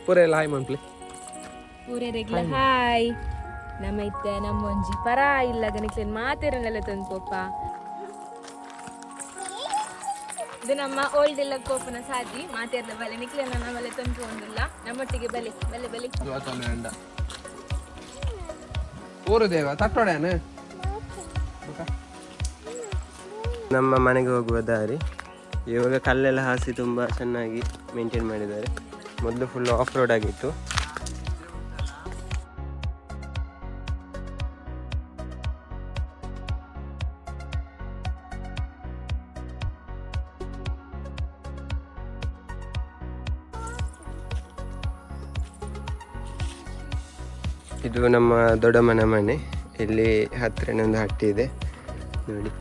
ಪೂರೆ ಎಲ್ಲ hi ಮನ್ಪ್ಲಿ ಪೂರೆ ರೆಗ್ಲ hi ನಮ್ಮ ಇತ್ತೆ ನಮ್ಮ ಒಂಜಿ ಪರ ಇಲ್ಲ ಗನಿಕ್ಲೇನ್ ಮಾತೇರನೆಲ್ಲ ತಂದು ಪೋಪ ಇದು ನಮ್ಮ ಓಲ್ಡ್ ಎಲ್ಲ ಕೋಪನ ಸಾಜಿ ಮಾತೇರ್ದ ಬಲೆ ನಿಕ್ಲೇನ ನಮ್ಮಲ್ಲಿ ತಂದು ಒಂದಿಲ್ಲ ನಮ್ಮೊಟ್ಟಿಗೆ ಬಲೆ ಬಲೆ ಬಲೆ ಊರು ದೇವ ತಟ್ಟೋಡೇನು ನಮ್ಮ ಮನೆಗೆ ಹೋಗುವ ದಾರಿ ಇವಾಗ ಕಲ್ಲೆಲ್ಲ ಹಾಸಿ ತುಂಬ ಚೆನ್ನಾಗಿ ಮೇಂಟೈನ್ ಮಾಡಿದ್ದಾರೆ. ಮೊದಲು ಫುಲ್ ಆಫ್ ರೋಡ್ ಆಗಿತ್ತು. ಇದು ನಮ್ಮ ದೊಡ್ಡಮ್ಮನ ಮನೆ. ಇಲ್ಲಿ ಹತ್ತಿರನೇ ಒಂದು ಹಟ್ಟಿ ಇದೆ ನೋಡಿ.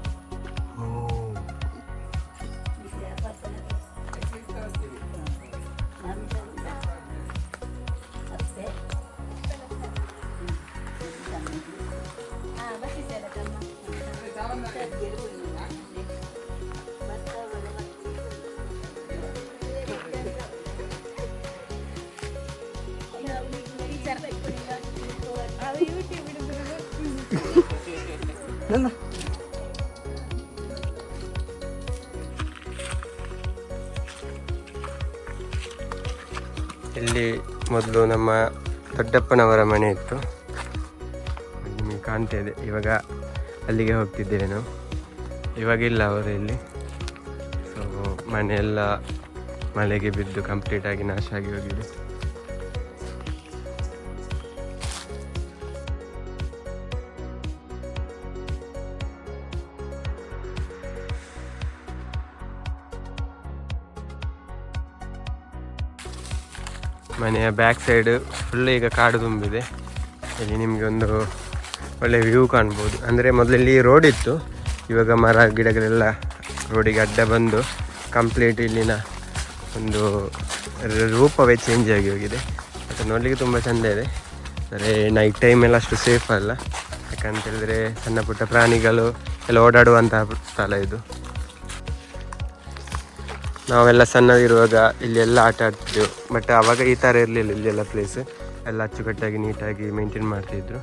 ಇಲ್ಲಿ ಮೊದಲು ನಮ್ಮ ದೊಡ್ಡಪ್ಪನವರ ಮನೆ ಇತ್ತು, ನಿಮಗೆ ಕಾಣ್ತಾ ಇದೆ. ಇವಾಗ ಅಲ್ಲಿಗೆ ಹೋಗ್ತಿದ್ದೇವೆ ನಾವು. ಇವಾಗಿಲ್ಲ ಅವರು ಇಲ್ಲಿ. ಸೊ ಮನೆಯೆಲ್ಲ ಮಳೆಗೆ ಬಿದ್ದು ಕಂಪ್ಲೀಟಾಗಿ ನಾಶ ಆಗಿ ಹೋಗಿದೆ. ಮನೆಯ ಬ್ಯಾಕ್ ಸೈಡ್ ಫುಲ್ ಈಗ ಕಾಡು ತುಂಬಿದೆ. ಇಲ್ಲಿ ನಿಮಗೆ ಒಂದು ಒಳ್ಳೆ ವ್ಯೂ ಕಾಣ್ಬೋದು. ಅಂದರೆ ಮೊದಲಲ್ಲಿ ರೋಡ್ ಇತ್ತು, ಇವಾಗ ಮರ ಗಿಡಗಳೆಲ್ಲ ರೋಡಿಗೆ ಅಡ್ಡ ಬಂದು ಕಂಪ್ಲೀಟ್ ಇಲ್ಲಿನ ಒಂದು ರೂಪವೇ ಚೇಂಜ್ ಆಗಿ ಹೋಗಿದೆ. ಮತ್ತು ನೋಡಲಿಕ್ಕೆ ತುಂಬ ಚೆಂದ ಇದೆ. ಅಂದರೆ ನೈಟ್ ಟೈಮೆಲ್ಲ ಅಷ್ಟು ಸೇಫ್ ಅಲ್ಲ, ಯಾಕಂತೇಳಿದ್ರೆ ಸಣ್ಣ ಪುಟ್ಟ ಪ್ರಾಣಿಗಳು ಎಲ್ಲ ಓಡಾಡುವಂತಹ ಸ್ಥಳ ಇದು. ನಾವೆಲ್ಲ ಸಣ್ಣದಿರುವಾಗ ಇಲ್ಲೆಲ್ಲ ಆಟ ಆಡ್ತಿದ್ದೆವು, ಬಟ್ ಆವಾಗ ಈ ಥರ ಇರಲಿಲ್ಲ. ಇಲ್ಲೆಲ್ಲ ಪ್ಲೇಸ್ ಎಲ್ಲ ಅಚ್ಚುಕಟ್ಟಾಗಿ ನೀಟಾಗಿ ಮೇಂಟೈನ್ ಮಾಡ್ತಿದ್ರು.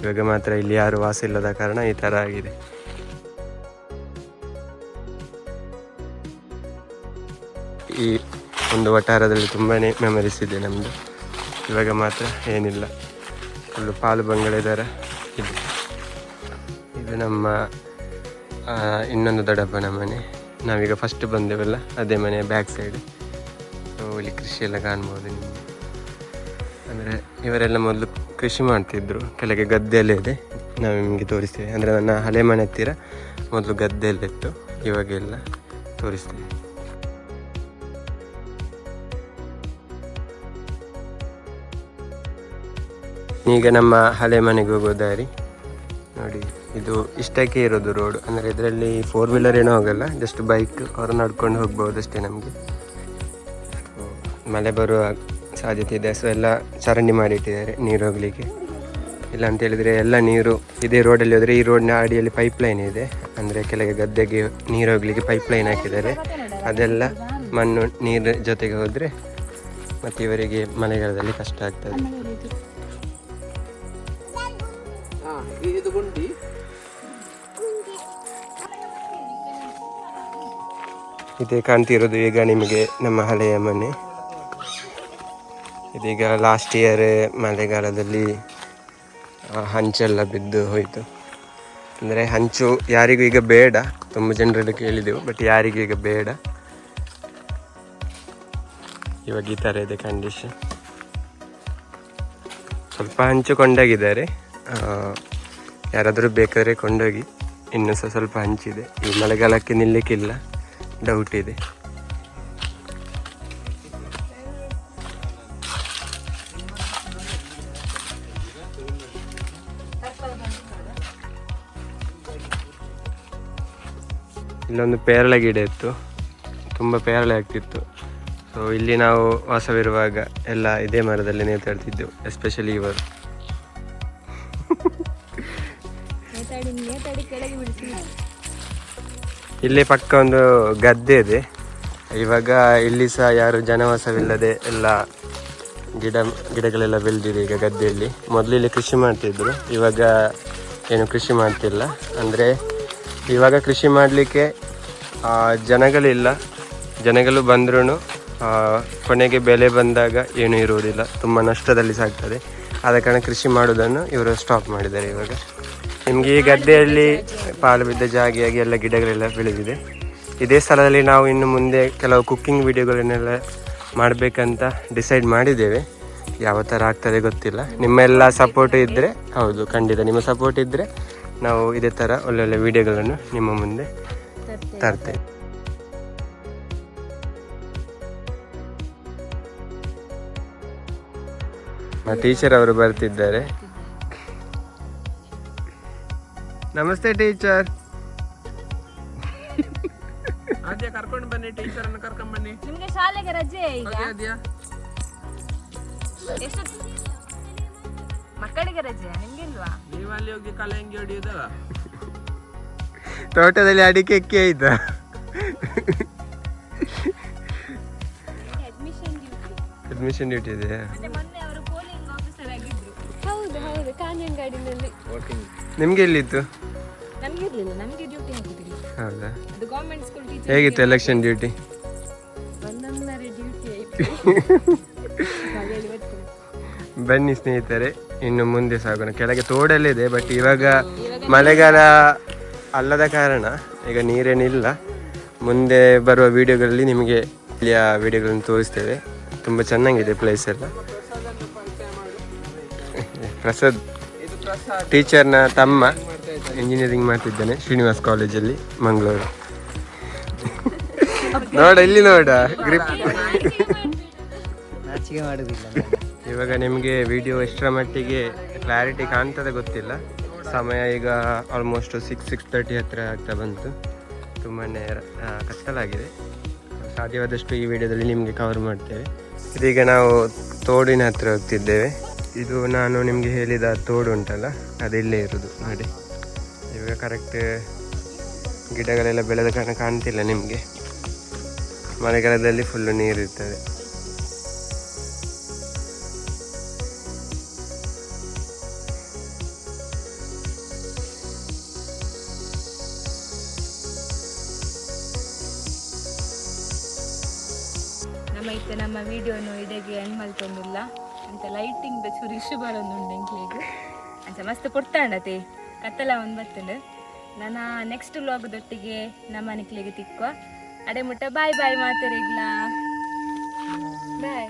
ಇವಾಗ ಮಾತ್ರ ಇಲ್ಲಿ ಯಾರು ವಾಸ ಇಲ್ಲದ ಕಾರಣ ಈ ಥರ ಆಗಿದೆ. ಈ ಒಂದು ವಠಾರದಲ್ಲಿ ತುಂಬಾ ಮೆಮರೀಸ್ ಇದೆ ನಮ್ಮದು. ಇವಾಗ ಮಾತ್ರ ಏನಿಲ್ಲ, ಫುಲ್ಲು ಪಾಲು ಬಂಗಲೆ ಥರ ಇದೆ. ಇದು ನಮ್ಮ ಇನ್ನೊಂದು ದೊಡ್ಡಪ್ಪನ ಮನೆ. ನಾವೀಗ ಫಸ್ಟ್ ಬಂದೆವಲ್ಲ ಅದೇ ಮನೆ ಬ್ಯಾಕ್ ಸೈಡ್. ಇಲ್ಲಿ ಕೃಷಿ ಎಲ್ಲ ಕಾಣ್ಬೋದು ನಿಮಗೆ. ಅಂದರೆ ಇವರೆಲ್ಲ ಮೊದಲು ಕೃಷಿ ಮಾಡ್ತಿದ್ರು, ಕೆಳಗೆ ಗದ್ದೆಯಲ್ಲೇ ಇದೆ. ನಾವು ನಿಮಗೆ ತೋರಿಸ್ತೇವೆ. ಅಂದರೆ ನನ್ನ ಹಳೆ ಮನೆ ಹತ್ತಿರ ಮೊದಲು ಗದ್ದೆಯಲ್ಲ ಇತ್ತು, ಇವಾಗೆಲ್ಲ ತೋರಿಸ್ತೇವೆ. ಈಗ ನಮ್ಮ ಹಳೆ ಮನೆಗೆ ಹೋಗೋ ದಾರಿ ನೋಡಿ. ಇದು ಇಷ್ಟಕ್ಕೆ ಇರೋದು ರೋಡ್. ಅಂದರೆ ಇದರಲ್ಲಿ 4 ವೀಲರ್ ಏನೂ ಹೋಗಲ್ಲ, ಜಸ್ಟ್ ಬೈಕ್ ಅವರು ನಡ್ಕೊಂಡು ಹೋಗ್ಬೋದು ಅಷ್ಟೇ. ನಮಗೆ ಮಳೆ ಬರುವ ಸಾಧ್ಯತೆ ಇದೆ, ಸೊ ಎಲ್ಲ ಚರಂಡಿ ಮಾಡಿಟ್ಟಿದ್ದಾರೆ ನೀರು ಹೋಗಲಿಕ್ಕೆ. ಇಲ್ಲ ಅಂತ ಹೇಳಿದರೆ ಎಲ್ಲ ನೀರು ಇದೇ ರೋಡಲ್ಲಿ ಹೋದರೆ, ಈ ರೋಡ್ನ ಅಡಿಯಲ್ಲಿ ಪೈಪ್ಲೈನ್ ಇದೆ. ಅಂದರೆ ಕೆಳಗೆ ಗದ್ದೆಗೆ ನೀರು ಹೋಗಲಿಕ್ಕೆ ಪೈಪ್ಲೈನ್ ಹಾಕಿದ್ದಾರೆ. ಅದೆಲ್ಲ ಮಣ್ಣು ನೀರು ಜೊತೆಗೆ ಹೋದರೆ ಮತ್ತು ಇವರಿಗೆ ಮಳೆಗಾಲದಲ್ಲಿ ಕಷ್ಟ ಆಗ್ತದೆ. ಇದೇ ಕಾಣ್ತಿರೋದು ಈಗ ನಿಮಗೆ ನಮ್ಮ ಹಳೆಯ ಮನೆ. ಇದೀಗ ಲಾಸ್ಟ್ ಇಯರ್ ಮಳೆಗಾಲದಲ್ಲಿ ಹಂಚೆಲ್ಲ ಬಿದ್ದು ಹೋಯಿತು. ಅಂದರೆ ಹಂಚು ಯಾರಿಗೂ ಈಗ ಬೇಡ, ತುಂಬ ಜನರಲ್ಲಿ ಕೇಳಿದೆವು, ಬಟ್ ಯಾರಿಗೂ ಈಗ ಬೇಡ. ಇವಾಗ ಈ ಥರ ಇದೆ ಕಂಡೀಷನ್. ಸ್ವಲ್ಪ ಹಂಚು ಕೊಂಡೋಗಿದ್ದಾರೆ, ಯಾರಾದರೂ ಬೇಕಾದರೆ ಕೊಂಡೋಗಿ. ಇನ್ನೂ ಸಹ ಸ್ವಲ್ಪ ಹಂಚಿದೆ. ಈ ಮಳೆಗಾಲಕ್ಕೆ ನಿಲ್ಲಕ್ಕಿಲ್ಲ, ಡೌಟ್ ಇದೆ. ಇಲ್ಲೊಂದು ಪೇರಳೆ ಗಿಡ ಇತ್ತು, ತುಂಬ ಪೇರಳೆ ಆಗ್ತಿತ್ತು. ಸೊ ಇಲ್ಲಿ ನಾವು ವಾಸವಿರುವಾಗ ಎಲ್ಲ ಇದೇ ಮರದಲ್ಲಿ ನೇತಾಡ್ತಿದ್ದೆವು, ಎಸ್ಪೆಷಲಿ ಇವರು. ಇಲ್ಲಿ ಪಕ್ಕ ಒಂದು ಗದ್ದೆ ಇದೆ. ಇವಾಗ ಇಲ್ಲಿ ಸಹ ಯಾರು ಜನವಾಸವಿಲ್ಲದೆ ಎಲ್ಲ ಗಿಡಗಳೆಲ್ಲ ಬೆಳೆದಿದೆ ಈಗ ಗದ್ದೆಯಲ್ಲಿ. ಮೊದಲು ಇಲ್ಲಿ ಕೃಷಿ ಮಾಡ್ತಿದ್ರು, ಇವಾಗ ಏನು ಕೃಷಿ ಮಾಡ್ತಿಲ್ಲ. ಅಂದರೆ ಇವಾಗ ಕೃಷಿ ಮಾಡಲಿಕ್ಕೆ ಜನಗಳಿಲ್ಲ. ಜನಗಳು ಬಂದ್ರೂ ಕೊನೆಗೆ ಬೆಲೆ ಬಂದಾಗ ಏನೂ ಇರುವುದಿಲ್ಲ, ತುಂಬ ನಷ್ಟದಲ್ಲಿ ಸಾಗ್ತದೆ. ಆದ ಕಾರಣ ಕೃಷಿ ಮಾಡೋದನ್ನು ಇವರು ಸ್ಟಾಪ್ ಮಾಡಿದ್ದಾರೆ. ಇವಾಗ ನಿಮಗೆ ಈ ಗದ್ದೆಯಲ್ಲಿ ಪಾಲು ಬಿದ್ದ ಜಾಗಿಯಾಗಿ ಎಲ್ಲ ಗಿಡಗಳೆಲ್ಲ ಬೆಳೆದಿದೆ. ಇದೇ ಸ್ಥಳದಲ್ಲಿ ನಾವು ಇನ್ನು ಮುಂದೆ ಕೆಲವು ಕುಕ್ಕಿಂಗ್ ವಿಡಿಯೋಗಳನ್ನೆಲ್ಲ ಮಾಡಬೇಕಂತ ಡಿಸೈಡ್ ಮಾಡಿದ್ದೇವೆ. ಯಾವ ಥರ ಆಗ್ತದೆ ಗೊತ್ತಿಲ್ಲ. ನಿಮ್ಮೆಲ್ಲ ಸಪೋರ್ಟ್ ಇದ್ದರೆ, ಹೌದು ಖಂಡಿತ ನಿಮ್ಮ ಸಪೋರ್ಟ್ ಇದ್ದರೆ ನಾವು ಇದೇ ಥರ ಒಳ್ಳೊಳ್ಳೆ ವಿಡಿಯೋಗಳನ್ನು ನಿಮ್ಮ ಮುಂದೆ ತರ್ತೇವೆ. ಟೀಚರ್ ಅವರು ಬರ್ತಿದ್ದಾರೆ. ನಮಸ್ತೆ ಟೀಚರ್. ಕರ್ಕೊಂಡು ಬನ್ನಿ, ಟೀಚರ್ ಅನ್ನು ಕರ್ಕೊಂಡು ಬನ್ನಿ. ನಿಮ್ಗೆ ಶಾಲೆಗೆ ರಜೆ ಈಗ? ಎಷ್ಟು ಮಕ್ಕಳಿಗೆ ರಜೆ, ನಿಮ್ಗೆ ಇಲ್ವಾ? ನೀವು ಅಲ್ಲಿ ಹೋಗಿ ಕಲಂಗಿ ಹೊಡಿಯೋದಲ್ಲ? ತೋಟದಲ್ಲಿ ಅಡಿಕೆ ಎಕ್ಕಿ ಆಯ್ತಾ? ಅಡ್ಮಿಷನ್ ಡ್ಯೂಟಿ ಇದೆ. ಮೊನ್ನೆ ಅವರು ಪೋಲಿಂಗ್ ಆಫೀಸರ್ ಆಗಿದ್ರು. ಹೌದು ಹೌದು, ಕಾಂಜಂಗಾಡಿನಲ್ಲಿ. ನಿಮ್ಗೆ ಎಲ್ಲಿತ್ತು? ನಮ್ಗೆ ಇರ್ಲಿಲ್ಲ, ನಮ್ಗೆ ಡ್ಯೂಟಿ ಹಾಕಿದ್ರಿ. ಹೌದಾ? ಅದು ಗವರ್ನಮೆಂಟ್ ಸ್ಕೂಲ್ ಟೀಚರ್. ಹೇಗಿತ್ತು ಎಲೆಕ್ಷನ್ ಡ್ಯೂಟಿ? ಒಂದೊಂದರ ಡ್ಯೂಟಿ ಆಯ್ತು. ಬನ್ನಿ ಸ್ನೇಹಿತರೆ, ಇನ್ನು ಮುಂದೆ ಸಾಗೋಣ. ಕೆಳಗೆ ತೋಡಲ್ಲಿದೆ, ಬಟ್ ಇವಾಗ ಮಳೆಗಾಲ ಅಲ್ಲದ ಕಾರಣ ಈಗ ನೀರೇನಿಲ್ಲ. ಮುಂದೆ ಬರುವ ವಿಡಿಯೋಗಳಲ್ಲಿ ನಿಮಗೆ ಇಲ್ಲಿಯ ವಿಡಿಯೋಗಳನ್ನು ತೋರಿಸ್ತೇವೆ. ತುಂಬ ಚೆನ್ನಾಗಿದೆ ಪ್ಲೇಸ್ ಎಲ್ಲ. ಪ್ರಸಾದ್ ಟೀಚರ್ನ ತಮ್ಮ, ಇಂಜಿನಿಯರಿಂಗ್ ಮಾಡ್ತಿದ್ದಾನೆ ಶ್ರೀನಿವಾಸ್ ಕಾಲೇಜಲ್ಲಿ ಮಂಗಳೂರು. ನೋಡ ಇಲ್ಲಿ ನೋಡ ಗ್ರಿಪ್. ಇವಾಗ ನಿಮಗೆ ವಿಡಿಯೋ ಎಷ್ಟರ ಮಟ್ಟಿಗೆ ಕ್ಲಾರಿಟಿ ಕಾಣ್ತದೆ ಗೊತ್ತಿಲ್ಲ. ಸಮಯ ಈಗ ಆಲ್ಮೋಸ್ಟ್ 6:30 ಹತ್ತಿರ ಆಗ್ತಾ ಬಂತು. ತುಂಬಾ ಕತ್ತಲಾಗಿದೆ. ಸಾಧ್ಯವಾದಷ್ಟು ಈ ವಿಡಿಯೋದಲ್ಲಿ ನಿಮಗೆ ಕವರ್ ಮಾಡ್ತೇವೆ. ಇದೀಗ ನಾವು ತೋಡಿನ ಹತ್ರ ಹೋಗ್ತಿದ್ದೇವೆ. ಇದು ನಾನು ನಿಮಗೆ ಹೇಳಿದ ತೋಡು ಉಂಟಲ್ಲ, ಅದಿಲ್ಲೇ ಇರೋದು ನೋಡಿ. ಇವಾಗ ಕರೆಕ್ಟ್ ಗಿಡಗಳೆಲ್ಲ ಬೆಳೆದ ಕಾರಣ ಕಾಣ್ತಿಲ್ಲ ನಿಮಗೆ. ಮಳೆಗಾಲದಲ್ಲಿ ಫುಲ್ಲು ನೀರಿರ್ತದೆ. ನಮ್ಮ ವಿಡಿಯೋನು ಇಡೆಗೆ ಎಂಡ್ ಮಲ್ತೊಂದಿಲ್ಲ ಅಂತ ಲೈಟಿಂಗ್ ಚೂರು ಇಶ್ಯೂ ಬರೋದುಂಡು ಎಂಕ್ಲಿಗೆ ಅಂತ ಮಸ್ತ್ ಪುಡ್ತಾಂಡತೆ ಕತ್ತಲ ಒಂದು ಬರ್ತಂಡು. ನಾನು ನೆಕ್ಸ್ಟ್ ವ್ಲಾಗ್ದೊಟ್ಟಿಗೆ ನಮ್ಮ ನಿಕ್ಲಿಗೆ ತಿಕ್ಕುವ ಅಡೆ ಮುಟ್ಟ ಬಾಯ್ ಬಾಯ್ ಮಾತಾಡಿಗ್ಲಾ ಬಾಯ್.